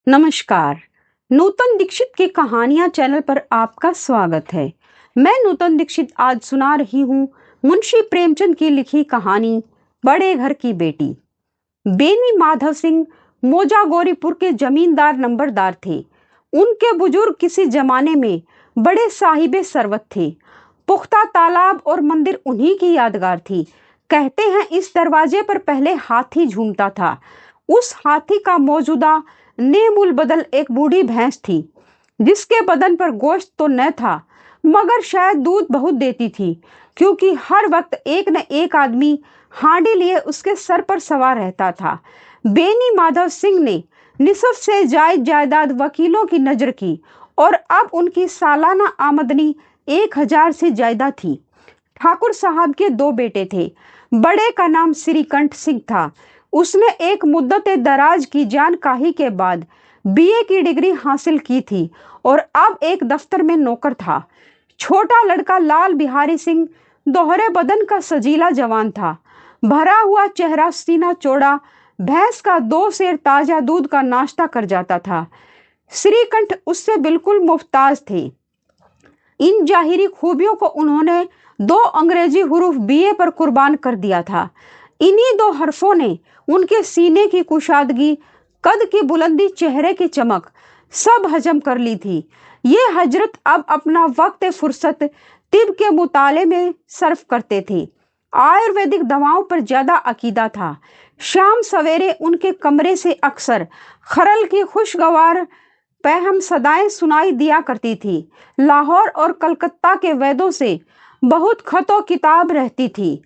नमस्कार। नूतन दीक्षित की कहानियां चैनल पर आपका स्वागत है। मैं नूतन दीक्षित आज सुना रही हूँ मुंशी प्रेमचंद की लिखी कहानी बड़े घर की बेटी। बेनी माधव सिंह मोजागौरीपुर के जमींदार नंबरदार थे। उनके बुजुर्ग किसी जमाने में बड़े साहिबे सरवत थे। पुख्ता तालाब और मंदिर उन्हीं की यादगार थी। कहते हैं इस दरवाजे पर पहले हाथी झूमता था। उस हाथी का मौजूदा नेमुल बदल एक बूढ़ी भैंस थी, जिसके बदन पर गोश्त तो न था, मगर शायद दूध बहुत देती थी, क्योंकि हर वक्त एक न एक आदमी हांडी लिए उसके सर पर सवार रहता था। बेनी माधव सिंह ने निसफ से जायद जायदाद वकीलों की नजर की और अब उनकी सालाना आमदनी 1000 से ज्यादा थी। ठाकुर साहब के 2 बेटे थे। बड़े का नाम श्रीकंठ सिंह था। उसने एक मुद्दत दराज की जानकाही के बाद बीए की डिग्री हासिल की थी और अब एक दफ्तर में नौकर था। छोटा लड़का लाल बिहारी सिंह दोहरे बदन का सजीला जवान था। भरा हुआ चेहरा, सीना चौड़ा, भैंस का 2 सेर ताजा दूध का नाश्ता कर जाता था। श्रीकंठ उससे बिल्कुल मुफ्ताज थे। इन जाहिरी खूबियों को उन्होंने 2 अंग्रेजी हुरूफ बीए पर कुर्बान कर दिया था। इन्हीं 2 हरफों ने उनके सीने की कुशादगी, कद की बुलंदी, चेहरे की चमक सब हजम कर ली थी। ये हजरत अब अपना वक्त फुर्सत तिब के मुताले में सर्फ करते थे। आयुर्वेदिक दवाओं पर ज्यादा अकीदा था। शाम सवेरे उनके कमरे से अक्सर खरल की खुशगवार पैहम सदाएं सुनाई दिया करती थी। लाहौर और कलकत्ता के वैदों से बहुत खतो किताब रहती थी।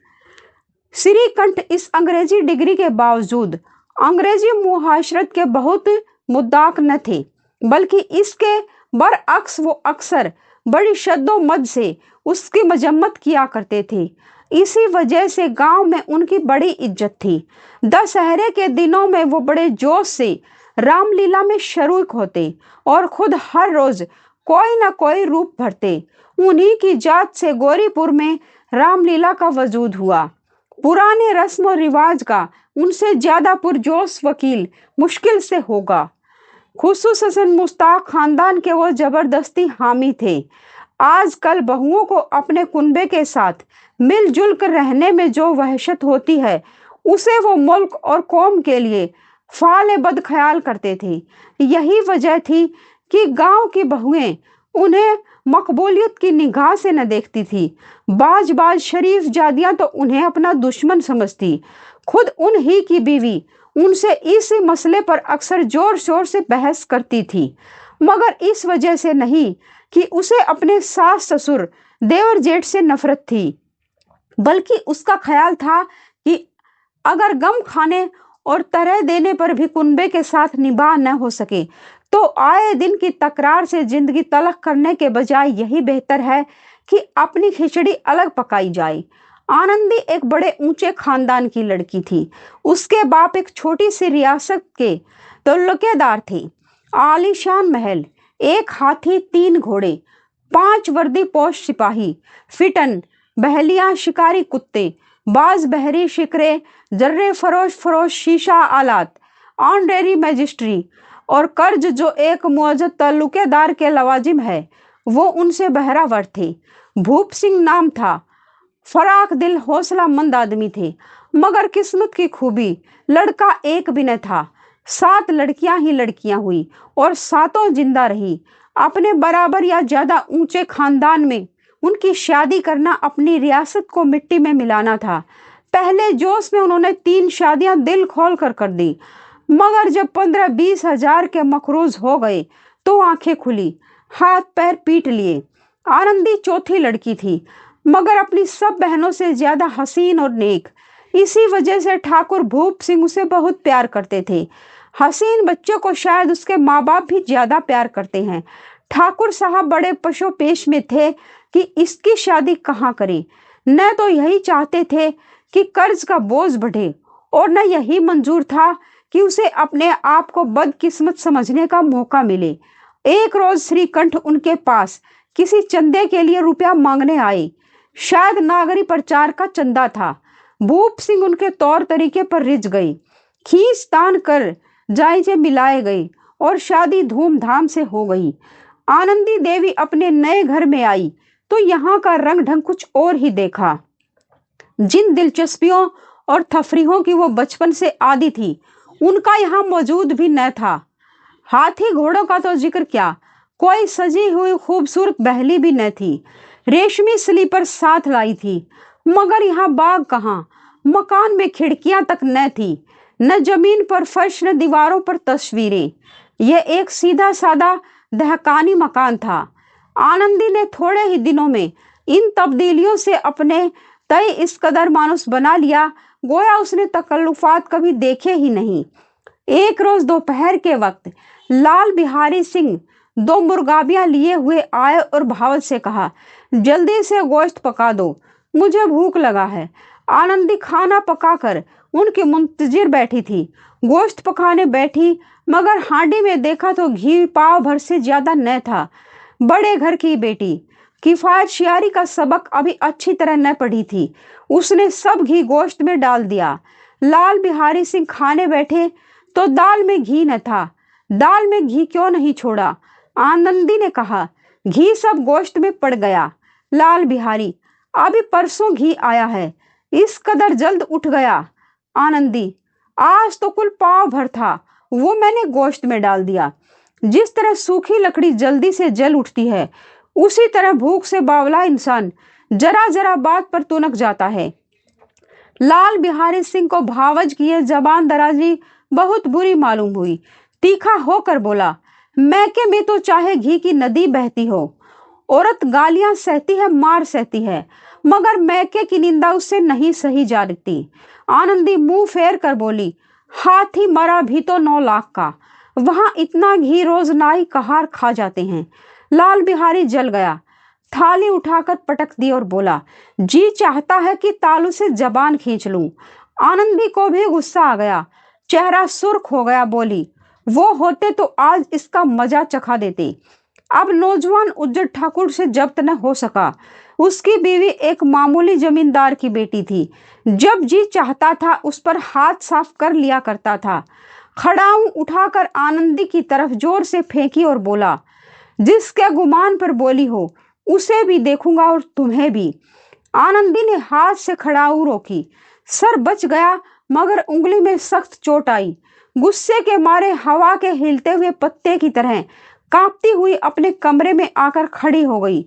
श्रीकंठ इस अंग्रेजी डिग्री के बावजूद अंग्रेजी मुहाशरत के बहुत मुद्दाक न थे, बल्कि इसके बरअक्स वो अक्सर बड़ी शद्दो मद से उसकी मजम्मत किया करते थे। इसी वजह से गांव में उनकी बड़ी इज्जत थी। दशहरे के दिनों में वो बड़े जोश से रामलीला में शरीक होते और खुद हर रोज कोई न कोई रूप भरते। उन्हीं की जात से गौरीपुर में रामलीला का वजूद हुआ। पुराने रस्म और रिवाज का उनसे ज्यादा पुरजोश वकील मुश्किल से होगा। खुसूसन मुश्ताक खानदान के वो जबरदस्ती हामी थे। आजकल बहुओं को अपने कुनबे के साथ मिलजुल कर रहने में जो वहशत होती है, उसे वो मुल्क और कौम के लिए फाले बद ख्याल करते थे। यही वजह थी कि गांव की बहुएं उन्हें मकबूलियत की निगाह से न देखती थी। बाज बाज शरीफ जादियां तो उन्हें अपना दुश्मन समझती। खुद उन्हीं की बीवी उनसे इस मसले पर अक्सर जोर शोर से बहस करती थी, मगर इस वजह से नहीं कि उसे अपने सास ससुर देवर जेठ से नफरत थी, बल्कि उसका ख्याल था कि अगर गम खाने और तरह देने पर भी कुनबे के साथ निभा न हो सके तो आए दिन की तकरार से जिंदगी तलख करने के बजाय यही बेहतर है कि अपनी खिचड़ी अलग पकाई जाए। आनंदी एक बड़े ऊंचे खानदान की लड़की थी। उसके बाप एक छोटी सी रियासत के तल्लुकेदार थे। आलीशान महल, 1 हाथी, 3 घोड़े, 5 वर्दी पोश सिपाही, फिटन, बहलियां, शिकारी कुत्ते, बाज बहरी शिकरे, जर्रे फरोश शीशा आलात, ऑनरेरी मजिस्ट्री और कर्ज जो एक मुअज्जद तल्लुकेदार के लवाजिम है, वो उनसे बहरावर थे। भूप सिंह नाम था। फराक दिल, हौसला मंद आदमी थे, मगर किस्मत की खूबी लड़का एक भी न था। 7 लड़कियां ही लड़कियां हुई और 7 जिंदा रही। अपने बराबर या ज्यादा ऊंचे खानदान में उनकी शादी करना अपनी रियासत को मिट्टी में मिलाना था। पहले जोश में उन्होंने 3 शादियां दिल खोल कर दी, मगर जब 15-20 हजार के मकरूज हो गए तो आंखें खुली, हाथ पैर पीट लिए। आनंदी चौथी लड़की थी, मगर अपनी सब बहनों से ज्यादा हसीन और नेक। इसी वजह से ठाकुर भूप सिंह उसे बहुत प्यार करते थे। हसीन बच्चों को शायद उसके माँ बाप भी ज्यादा प्यार करते हैं। ठाकुर साहब बड़े पशो पेश में थे कि इसकी शादी कहाँ करें। न तो यही चाहते थे कि कर्ज का बोझ बढ़े और न यही मंजूर था कि उसे अपने आप को बदकिस्मत समझने का मौका मिले। एक रोज श्रीकंठ उनके पास किसी चंदे के लिए रुपया मांगने आए। शायद नागरी प्रचार का चंदा था। भूप सिंह उनके तौर तरीके पर रिझ गई। खींच तान कर जायजे मिलाए गए और शादी धूमधाम से हो गई। आनंदी देवी अपने नए घर में आई तो यहाँ का रंग ढंग कुछ और ही देखा। जिन दिलचस्पियों और तफरीहों की वो बचपन से आदी थी, उनका यहाँ मौजूद भी न था। हाथी घोड़ों का तो जिक्र क्या, कोई सजी हुई खूबसूरत बहली भी न थी। रेशमी स्लीपर साथ लाई थी, मगर यहाँ बाग कहाँ। मकान में खिड़कियां तक न थी, न जमीन पर फर्श, न दीवारों पर तस्वीरें। यह एक सीधा सादा दहकानी मकान था। आनंदी ने थोड़े ही दिनों में इन तब्दीलियों से अपने तय इस कदर मानुस बना लिया, गोया उसने तकल्लुफात कभी देखे ही नहीं। एक रोज दोपहर के वक्त लाल बिहारी सिंह 2 मुर्गाबियां लिए हुए आए और भावत से कहा, जल्दी से गोश्त पका दो, मुझे भूख लगा है। आनंदी खाना पकाकर उनके मुंतजिर बैठी थी। गोश्त पकाने बैठी, मगर हांडी में देखा तो घी पाव भर से ज्यादा न था। बड़े घर की बेटी किफायत शियारी का सबक अभी अच्छी तरह न पढ़ी थी। उसने सब घी गोश्त में डाल दिया। लाल बिहारी सिंह खाने बैठे तो दाल में घी न था। दाल में घी क्यों नहीं छोड़ा? आनंदी ने कहा, घी सब गोश्त में पड़ गया। लाल बिहारी, अभी परसों घी आया है, इस कदर जल्द उठ गया। आनंदी, आज तो कुल पाव भर था, वो मैंने गोश्त में डाल दिया। जिस तरह सूखी लकड़ी जल्दी से जल उठती है, उसी तरह भूख से बावला इंसान जरा जरा बात पर तुनक जाता है। लाल बिहारी सिंह को भावज की यह जबान दराजी बहुत बुरी मालूम हुई। तीखा होकर बोला, मैके में तो चाहे घी की नदी बहती हो, औरत गालियां सहती है, मार सहती है, मगर मैके की निंदा उससे नहीं सही जाती। आनंदी मुंह फेर कर बोली, हाथी मरा भी तो 9 लाख का, वहां इतना घी रोज नाई कहार खा जाते हैं। लाल बिहारी जल गया, थाली उठाकर पटक दी और बोला, जी चाहता है कि तालू से जबान खींच लूं। आनंदी को भी गुस्सा आ गया, चेहरा सुर्ख हो गया। बोली, वो होते तो आज इसका मजा चखा देते। अब नौजवान उज्जर ठाकुर से जब्त न हो सका। उसकी बीवी एक मामूली जमींदार की बेटी थी। जब जी चाहता था उस पर हाथ साफ कर लिया करता था। खड़ाऊ उठाकर आनंदी की तरफ जोर से फेंकी और बोला, जिसके गुमान पर बोली हो उसे भी देखूंगा और तुम्हें भी। आनंदी ने हाथ से खड़ाऊ रोकी। सर बच गया, मगर उंगली में सख्त चोट आई। गुस्से के मारे हवा के हिलते हुए पत्ते की तरह कांपती हुई अपने कमरे में आकर खड़ी हो गई।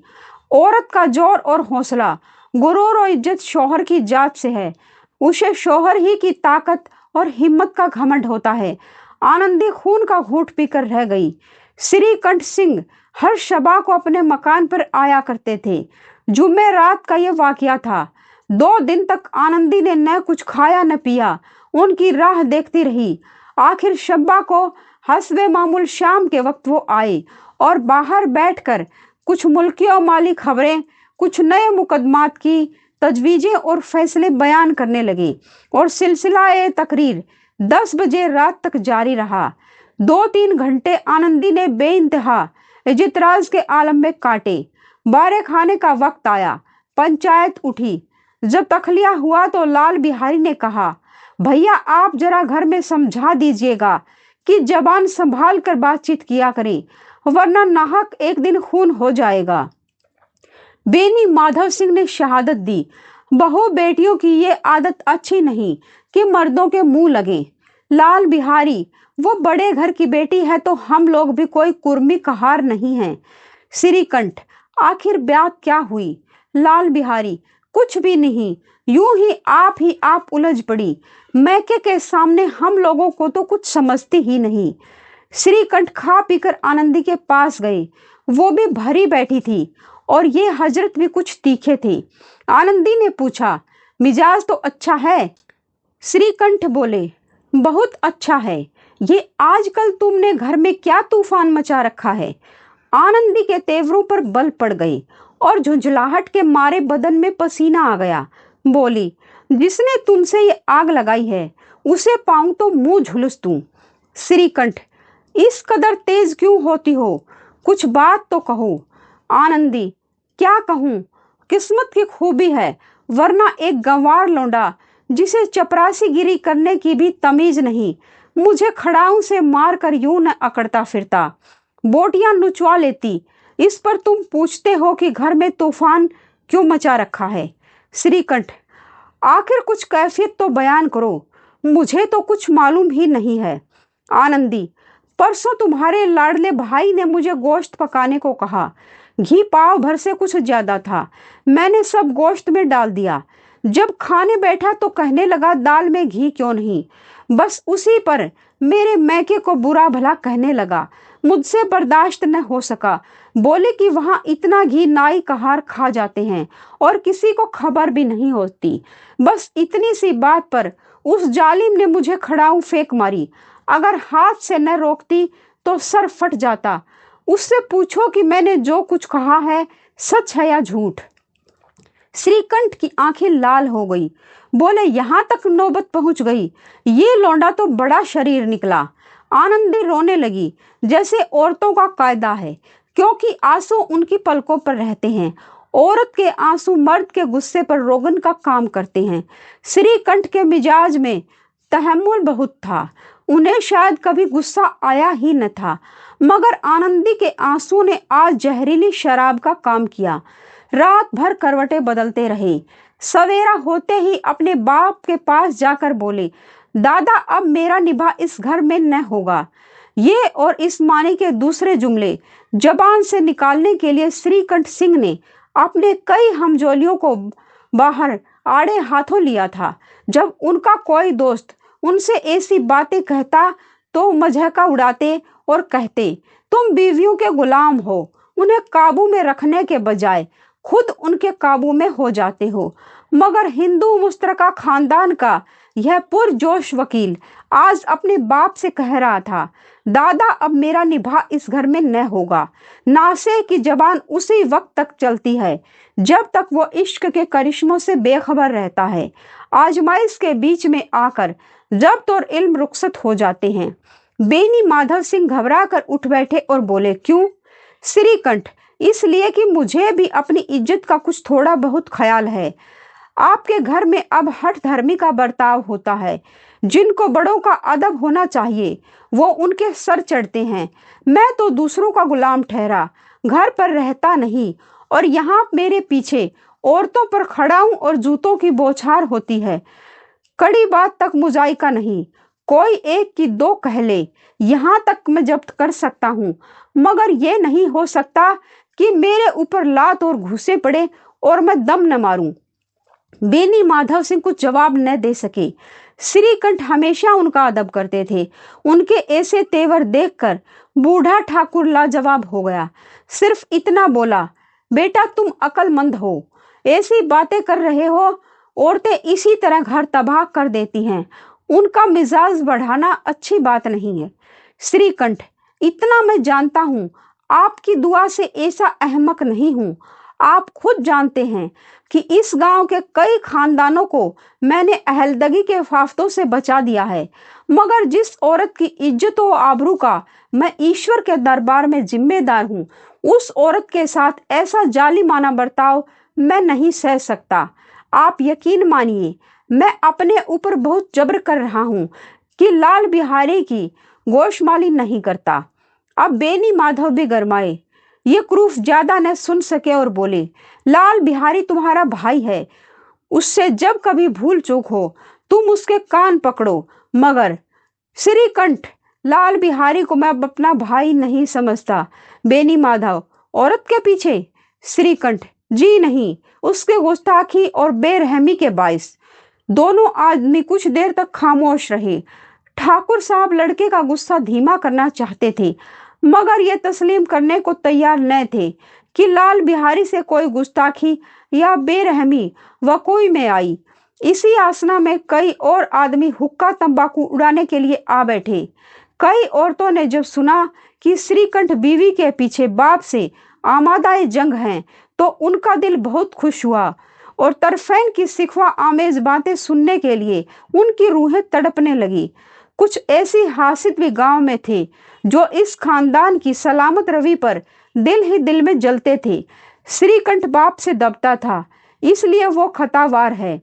औरत का जोर और हौसला, गुरूर और इज्जत शौहर की जात से है। उसे शौहर ही की ताकत और हिम्मत का घमंड होता है। आनंदी खून का घूंट पीकर रह गई। श्रीकंठ सिंह हर शबा को अपने मकान पर आया करते थे। जुम्मे रात का यह वाकया था। 2 दिन तक आनंदी ने न कुछ खाया न पिया, उनकी राह देखती रही। आखिर शब्बा को हस्बे मामूल शाम के वक्त वो आए और बाहर बैठकर कुछ मुल्की और माली खबरें, कुछ नए मुकदमात की तजवीजें और फैसले बयान करने लगे और सिलसिला तकरीर 10 बजे रात तक जारी रहा। 2-3 घंटे आनंदी ने बेइंतहा इजतराज के आलम में काटे। बारे खाने का वक्त आया, पंचायत उठी। जब तखलिया हुआ तो लाल बिहारी ने कहा, भैया आप जरा घर में समझा दीजिएगा कि जबान संभाल कर बातचीत किया करें, वरना नाहक एक दिन खून हो जाएगा। बेनी माधव सिंह ने शहादत दी, बहू बेटियों की ये आदत अच्छी नहीं कि मर्दों के मुंह लगे। लाल बिहारी, वो बड़े घर की बेटी है तो हम लोग भी कोई कुर्मी कहार नहीं हैं। श्रीकंठ, आखिर बात क्या हुई? लाल बिहारी, कुछ भी नहीं, यूं ही आप उलझ पड़ी। मैके के सामने हम लोगों को तो कुछ समझती ही नहीं। श्रीकंठ खा पीकर आनंदी के पास गए। वो भी भरी बैठी थी और ये हजरत भी कुछ तीखे थे। आनंदी ने पूछा, मिजाज तो अच्छा है? श्रीकंठ बोले, बहुत अच्छा है। ये आजकल तुमने घर में क्या तूफान मचा रखा है? आनंदी के तेवरों पर बल पड़ गई और झुंझलाहट के मारे बदन में पसीना आ गया। बोली, जिसने तुमसे ये आग लगाई है उसे पाऊं तो मुंह झुलस दूं। श्रीकंठ, इस कदर तेज क्यों होती हो? कुछ बात तो कहो। आनंदी, क्या कहूं? किस्मत की खूबी है, वरना एक गंवार लौंडा जिसे चपरासी गिरी करने की भी तमीज नहीं, मुझे खड़ाऊ से मारकर यूं न अकड़ता फिरता, बोटियां नुचवा लेती। इस पर तुम पूछते हो कि घर में तूफान क्यों मचा रखा है। श्रीकंठ, आखिर कुछ कैफियत तो बयान करो, मुझे तो कुछ मालूम ही नहीं है। आनंदी, परसों तुम्हारे लाडले भाई ने मुझे गोश्त पकाने को कहा। घी पाव भर से कुछ ज्यादा था, मैंने सब गोश्त में डाल दिया। जब खाने बैठा तो कहने लगा दाल में घी क्यों नहीं। बस उसी पर मेरे मैके को बुरा भला कहने लगा। मुझसे बर्दाश्त न हो सका। बोले कि वहां इतना घी नाई कहार खा जाते हैं और किसी को खबर भी नहीं होती। बस इतनी सी बात पर उस जालिम ने मुझे खड़ाऊ फेंक मारी। अगर हाथ से न रोकती तो सर फट जाता। उससे पूछो कि मैंने जो कुछ कहा है सच है या झूठ। श्रीकंठ की आंखें लाल हो गई। बोले, यहां तक नौबत पहुंच गई। ये लौंडा तो बड़ा शरीर निकला। आनंदी रोने लगी, जैसे औरतों का कायदा है, क्योंकि आंसू उनकी पलकों पर रहते हैं। औरत के आंसू मर्द के गुस्से पर रोगन का काम करते हैं। श्रीकंठ के मिजाज में तहम्मुल बहुत था, उन्हें शायद कभी गुस्सा आया ही न था, मगर आनंदी के आंसू ने आज जहरीली शराब का काम किया। रात भर करवटें बदलते रहे। सवेरा होते ही अपने बाप के पास जाकर बोले, दादा अब मेरा निभा इस घर में न होगा। ये और इस माने के दूसरे जुमले जबान से निकालने के लिए श्रीकंठ सिंह ने अपने कई हमजोलियों को बाहर आड़े हाथों लिया था। जब उनका कोई दोस्त उनसे ऐसी बातें कहता तो मजाक उड़ाते और कहते, तुम बीवियों के गुलाम हो, उन्हें काबू में रखने के बजाय खुद उनके काबू में हो जाते हो। मगर हिंदू मुस्तरका खानदान का यह पुरजोश वकील आज अपने बाप से कह रहा था, दादा अब मेरा निभा इस घर में न होगा। नासे की जबान उसी वक्त तक चलती है जब तक वो इश्क के करिश्मों से बेखबर रहता है। आजमाइश के बीच में आकर जब्त और इल्म रुखसत हो जाते हैं। बेनी माधव सिंह घबरा कर उठ बैठे और बोले, क्यों? श्रीकंठ, इसलिए कि मुझे भी अपनी इज्जत का कुछ थोड़ा बहुत ख्याल है। आपके घर में अब हठ धर्मी का बर्ताव होता है। जिनको बड़ों का अदब होना चाहिए वो उनके सर चढ़ते हैं। मैं तो दूसरों का गुलाम ठहरा, घर पर रहता नहीं, और यहाँ मेरे पीछे औरतों पर खड़ाऊं और जूतों की बौछार होती है। कड़ी बात तक मुजायका नहीं, कोई एक की दो कह ले, यहाँ तक मैं जब्त कर सकता हूँ, मगर ये नहीं हो सकता कि मेरे ऊपर लात और घूसे पड़े और मैं दम न मारूं। बेनी माधव सिंह कुछ जवाब न दे सके। श्रीकंठ हमेशा उनका अदब करते थे। उनके ऐसे तेवर देखकर बूढ़ा ठाकुर लाजवाब हो गया। सिर्फ इतना बोला, बेटा तुम अक्लमंद हो, ऐसी बातें कर रहे हो। औरतें इसी तरह घर तबाह कर देती हैं, उनका मिजाज बढ़ाना अच्छी बात नहीं है। श्रीकंठ, इतना मैं जानता हूँ, आपकी दुआ से ऐसा अहमक नहीं हूँ। आप खुद जानते हैं कि इस गांव के कई खानदानों को मैंने अहलदगी के फाफ्तों से बचा दिया है, मगर जिस औरत की इज्जत व आबरू का मैं ईश्वर के दरबार में जिम्मेदार हूँ, उस औरत के साथ ऐसा जालिमाना बर्ताव मैं नहीं सह सकता। आप यकीन मानिए, मैं अपने ऊपर बहुत जबर कर रहा हूँ कि लाल बिहारी की गोशमाली नहीं करता। अब बेनी माधव भी गरमाए। ये क्रूफ ज्यादा न सुन सके और बोले, लाल बिहारी तुम्हारा भाई है, उससे जब कभी भूल चूक हो तुम उसके कान पकड़ो। मगर श्रीकंठ, लाल बिहारी को मैं अपना भाई नहीं समझता। बेनी माधव, औरत के पीछे? श्रीकंठ, जी नहीं, उसके गुस्ताखी और बेरहमी के बाइस। दोनों आदमी कुछ देर तक खामोश रहे। ठाकुर साहब लड़के का गुस्सा धीमा करना चाहते थे, मगर ये तस्लीम करने को तैयार न थे कि लाल बिहारी से कोई गुस्ताखी या बेरहमी वक़ूई में आई। इसी आसना में कई और आदमी हुक्का तंबाकू उड़ाने के लिए आ बैठे। कई औरतों ने जब सुना कि श्रीकंठ बीवी के पीछे बाप से आमादाए जंग हैं, तो उनका दिल बहुत खुश हुआ और तरफैन की सिखवा आमेज बातें सुनने के लिए उनकी रूहें तड़पने लगी। कुछ ऐसी हासिद भी गांव में थे जो इस खानदान की सलामत रवि पर दिल ही दिल में जलते थे। श्रीकंठ बाप से दबता था, इसलिए वो खतावार है।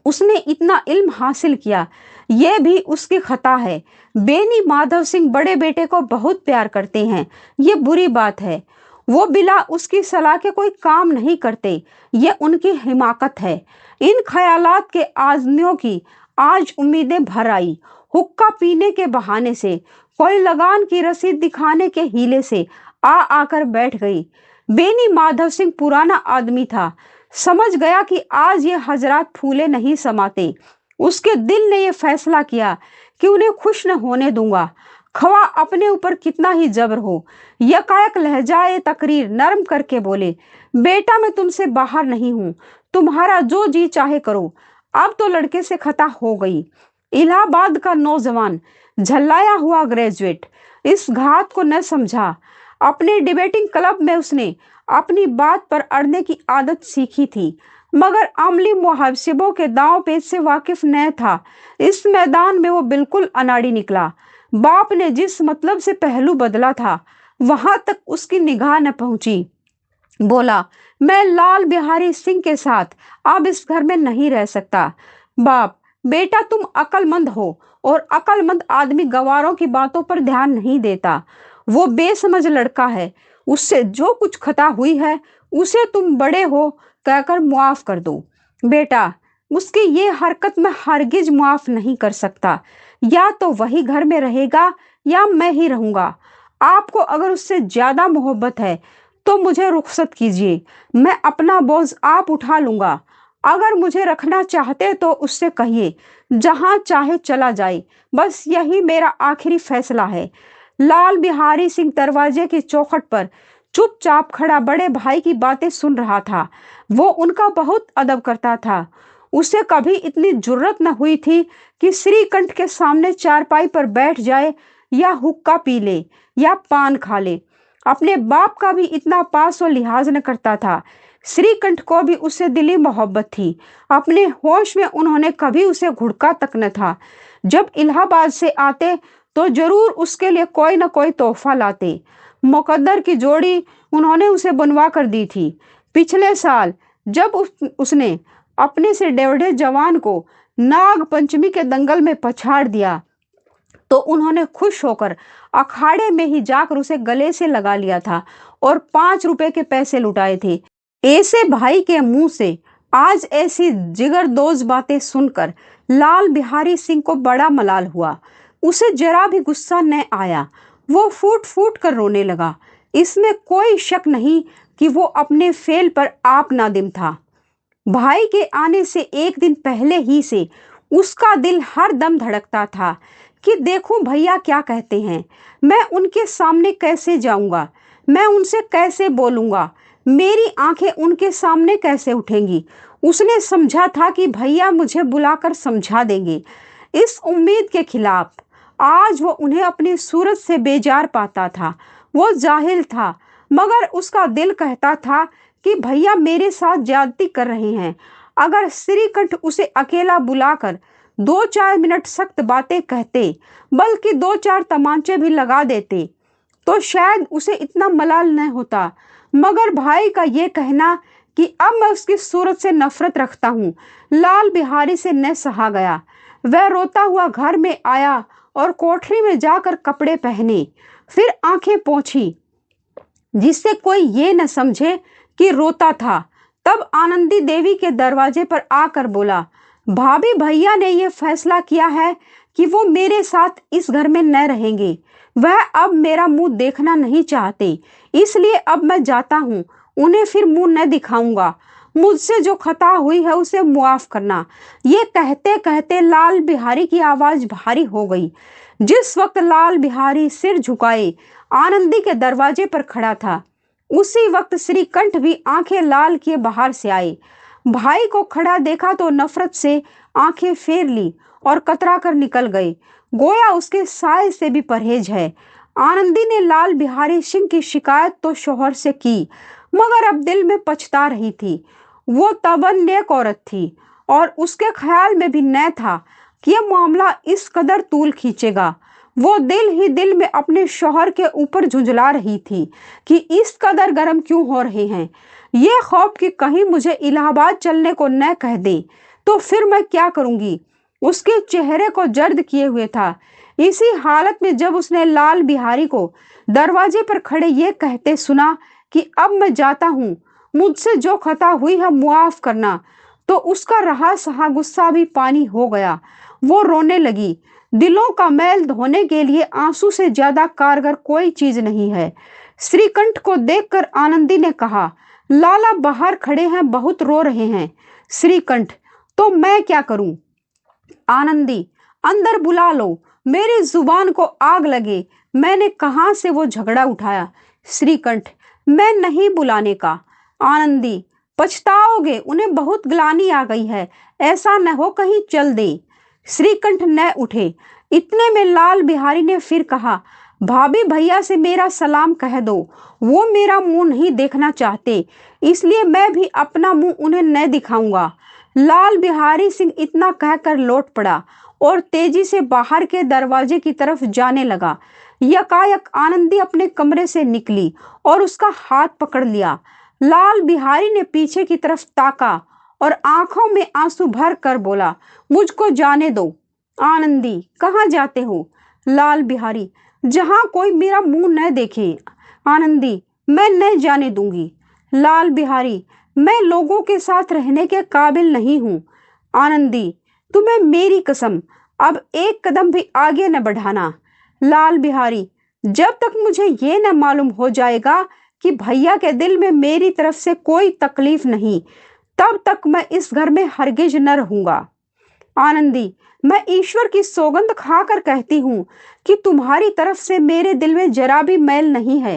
उसने इतना इल्म हासिल किया ये भी उसकी खता है। बेनी माधव सिंह बड़े बेटे को बहुत प्यार करते हैं, ये बुरी बात है। वो बिला उसकी सलाह के कोई काम नहीं करते, ये उनकी हिमाकत है। इन ख्यालात के आदमियों की आज उम्मीदें भर आई। हुक्का पीने के बहाने से, कोई लगान की रसीद दिखाने के हीले से आ आकर बैठ गई। बेनी माधव सिंह पुराना आदमी था, समझ गया कि आज ये हजरात फूले नहीं समाते। उसके दिल ने यह फैसला किया कि उन्हें खुश न होने दूंगा, खवा अपने ऊपर कितना ही जबर हो। यकायक लहजाए तकरीर नरम करके बोले, बेटा मैं तुमसे बाहर नहीं हूं, तुम्हारा जो जी चाहे करो। अब तो लड़के से खता हो गई। इलाहाबाद का नौजवान, झल्लाया हुआ ग्रेजुएट, इस घात को न समझा। अपने डिबेटिंग क्लब में उसने अपनी बात पर अड़ने की आदत सीखी थी, मगर अमली मुहावसिबों के दांव पेच से वाकिफ न था। इस मैदान में वो बिल्कुल अनाड़ी निकला। बाप ने जिस मतलब से पहलू बदला था, वहां तक उसकी निगाह न पहुंची। बोला, मैं लाल बिहारी सिंह के साथ अब इस घर में नहीं रह सकता। बाप, बेटा तुम अक्लमंद हो और अक्लमंद आदमी गवारों की बातों पर ध्यान नहीं देता। वो बेसमझ लड़का है, उससे जो कुछ खता हुई है उसे तुम बड़े हो कहकर मुआफ कर दो। बेटा, उसकी ये हरकत मैं हरगिज मुआफ नहीं कर सकता। या तो वही घर में रहेगा या मैं ही रहूंगा। आपको अगर उससे ज्यादा मोहब्बत है तो मुझे रुखसत कीजिए, मैं अपना बोझ आप उठा लूंगा। अगर मुझे रखना चाहते तो उससे कहिए जहां चाहे चला जाए, बस यही मेरा आखिरी फैसला है। लाल बिहारी सिंह दरवाजे की चौखट पर चुपचाप खड़ा बड़े भाई की बातें सुन रहा था। वो उनका बहुत अदब करता था। उसे कभी इतनी जुर्रत न हुई थी कि श्रीकंठ के सामने चारपाई पर बैठ जाए या हुक्का पी ले या पान खा ले। अपने बाप का भी इतना पास और लिहाज न करता था। श्रीकंठ को भी उससे दिली मोहब्बत थी। अपने होश में उन्होंने कभी उसे घुड़का तक न था। जब इलाहाबाद से आते तो जरूर उसके लिए कोई न कोई तोहफा लाते। मुकद्दर की जोड़ी उन्होंने उसे बनवा कर दी थी। पिछले साल जब उसने अपने से डेढ़े जवान को नाग पंचमी के दंगल में पछाड़ दिया तो उन्होंने खुश होकर अखाड़े में ही जाकर उसे गले से लगा लिया था और 5 रुपए के पैसे लुटाए थे। ऐसे भाई के मुंह से आज ऐसी जिगरदोज बातें सुनकर लाल बिहारी सिंह को बड़ा मलाल हुआ। उसे जरा भी गुस्सा न आया। वो फूट फूट कर रोने लगा। इसमें कोई शक नहीं कि वो अपने फेल पर आप नादिम था। भाई के आने से एक दिन पहले ही से उसका दिल हर दम धड़कता था कि देखूं भैया क्या कहते हैं, मैं उनके सामने कैसे जाऊंगा, मैं उनसे कैसे बोलूंगा, मेरी आंखें उनके सामने कैसे उठेंगी। उसने समझा था कि भैया मुझे बुलाकर समझा देंगे। इस उम्मीद के खिलाफ आज वो उन्हें अपनी सूरत से बेजार पाता था। वो जाहिल था, मगर उसका दिल कहता था कि भैया मेरे साथ ज्यादती कर रहे हैं। अगर श्रीकंठ उसे अकेला बुलाकर 2-4 मिनट सख्त बातें कहते, बल्कि 2-4 तमांचे भी लगा देते, तो शायद उसे इतना मलाल न होता। मगर भाई का ये कहना कि अब मैं उसकी सूरत से नफरत रखता हूँ, लाल बिहारी से न सहा गया। वह रोता हुआ घर में आया और कोठरी में जाकर कपड़े पहने, फिर आंखें पोंछी जिससे कोई ये न समझे कि रोता था। तब आनंदी देवी के दरवाजे पर आकर बोला, भाभी भैया ने यह फैसला किया है कि वो मेरे साथ इस घर में न रहेंगे। वह अब मेरा मुंह देखना नहीं चाहते, इसलिए अब मैं जाता हूँ। उन्हें फिर मुंह न दिखाऊंगा। मुझसे जो खता हुई है उसे मुआफ करना। ये कहते कहते लाल बिहारी की आवाज भारी हो गई। जिस वक्त लाल बिहारी सिर झुकाए आनंदी के दरवाजे पर खड़ा था, उसी वक्त श्रीकंठ भी आंखें लाल किए बाहर से आए। भाई को खड़ा देखा तो नफरत से आंखें फेर ली और कतरा कर निकल गए, गोया उसके साय से भी परहेज है। आनंदी ने लाल बिहारी सिंह की शिकायत तो शोहर से की, मगर अब दिल में पछता रही थी। वो तबन नेक औरत थी और उसके ख्याल में भी न था कि यह मामला इस कदर तूल खींचेगा। वो दिल ही दिल में अपने शौहर के ऊपर झुंझला रही थी कि इस कदर गर्म क्यों हो रहे हैं। ये खौफ कि कहीं मुझे इलाहाबाद चलने को न कह दे तो फिर मैं क्या करूंगी। उसके चेहरे को जर्द किए हुए था। इसी हालत में जब उसने लाल बिहारी को दरवाजे पर खड़े ये कहते सुना कि अब मैं जाता हूँ, मुझसे जो खता हुई है मुआफ करना, तो उसका रहा सहा गुस्सा भी पानी हो गया। वो रोने लगी। दिलों का मैल धोने के लिए आंसू से ज्यादा कारगर कोई चीज नहीं है। श्रीकंठ को देखकर आनंदी ने कहा, लाला बाहर खड़े हैं, बहुत रो रहे हैं। श्रीकंठ, तो मैं क्या करूं? आनंदी, अंदर बुला लो, मेरी जुबान को आग लगे, मैंने कहां से वो झगड़ा उठाया। श्रीकंठ, मैं नहीं बुलाने का। आनंदी, पछताओगे, उन्हें बहुत ग्लानि आ गई है, ऐसा न हो कहीं चल दे। श्रीकंठ न उठे। इतने में लाल बिहारी ने फिर कहा, भाभी भैया से मेरा सलाम कह दो, वो मेरा मुंह नहीं देखना चाहते, इसलिए मैं भी अपना मुंह उन्हें न दिखाऊंगा। लाल बिहारी सिंह इतना कहकर लौट पड़ा और तेजी से बाहर के दरवाजे की तरफ जाने लगा। यकायक आनंदी अपने कमरे से निकली और उसका हाथ पकड़ लिया। लाल बिहारी ने पीछे की तरफ ताका और आंखों में आंसू भर कर बोला, मुझको जाने दो। आनंदी, कहाँ जाते हो? लाल बिहारी, जहां कोई मेरा मुंह न देखे। आनंदी, मैं न जाने दूंगी। लाल बिहारी, मैं लोगों के साथ रहने के काबिल नहीं हूँ। आनंदी, तुम्हें मेरी कसम, अब एक कदम भी आगे न बढ़ाना। लाल बिहारी, जब तक मुझे ये न मालूम हो जाएगा कि भैया के दिल में मेरी तरफ से कोई तकलीफ नहीं, तब तक मैं इस घर में हरगिज न रहूंगा। आनंदी, मैं ईश्वर की सौगंध खाकर कहती हूँ कि तुम्हारी तरफ से मेरे दिल में जरा भी मैल नहीं है।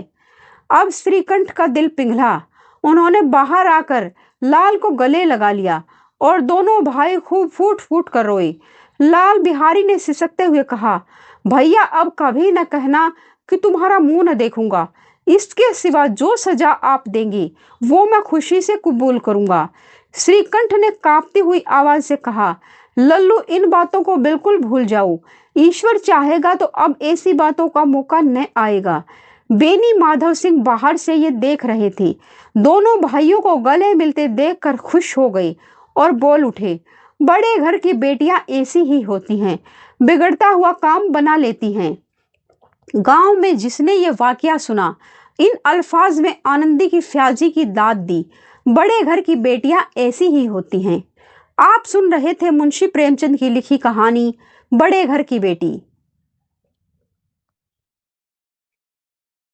अब श्रीकंठ का दिल पिघला। उन्होंने बाहर आकर लाल को गले लगा लिया और दोनों भाई खूब फूट फूट कर रोए। लाल बिहारी ने सिसकते हुए कहा, भैया अब कभी न कहना कि तुम्हारा मुंह न देखूंगा। इसके सिवा जो सजा आप देंगे वो मैं खुशी से कबूल करूंगा। श्रीकंठ ने कांपती हुई आवाज से कहा, लल्लू, इन बातों को बिल्कुल भूल जाओ। ईश्वर चाहेगा तो अब ऐसी बातों का मौका न आएगा। बेनी माधव सिंह बाहर से ये देख रहे थे। दोनों भाइयों को गले मिलते देखकर खुश हो गए और बोल उठे, बड़े घर की बेटियां ऐसी ही होती हैं, बिगड़ता हुआ काम बना लेती हैं। गांव में जिसने ये वाकया सुना, इन अल्फाज में आनंदी की फ्याजी की दाद दी, बड़े घर की बेटियां ऐसी ही होती हैं। आप सुन रहे थे मुंशी प्रेमचंद की लिखी कहानी बड़े घर की बेटी।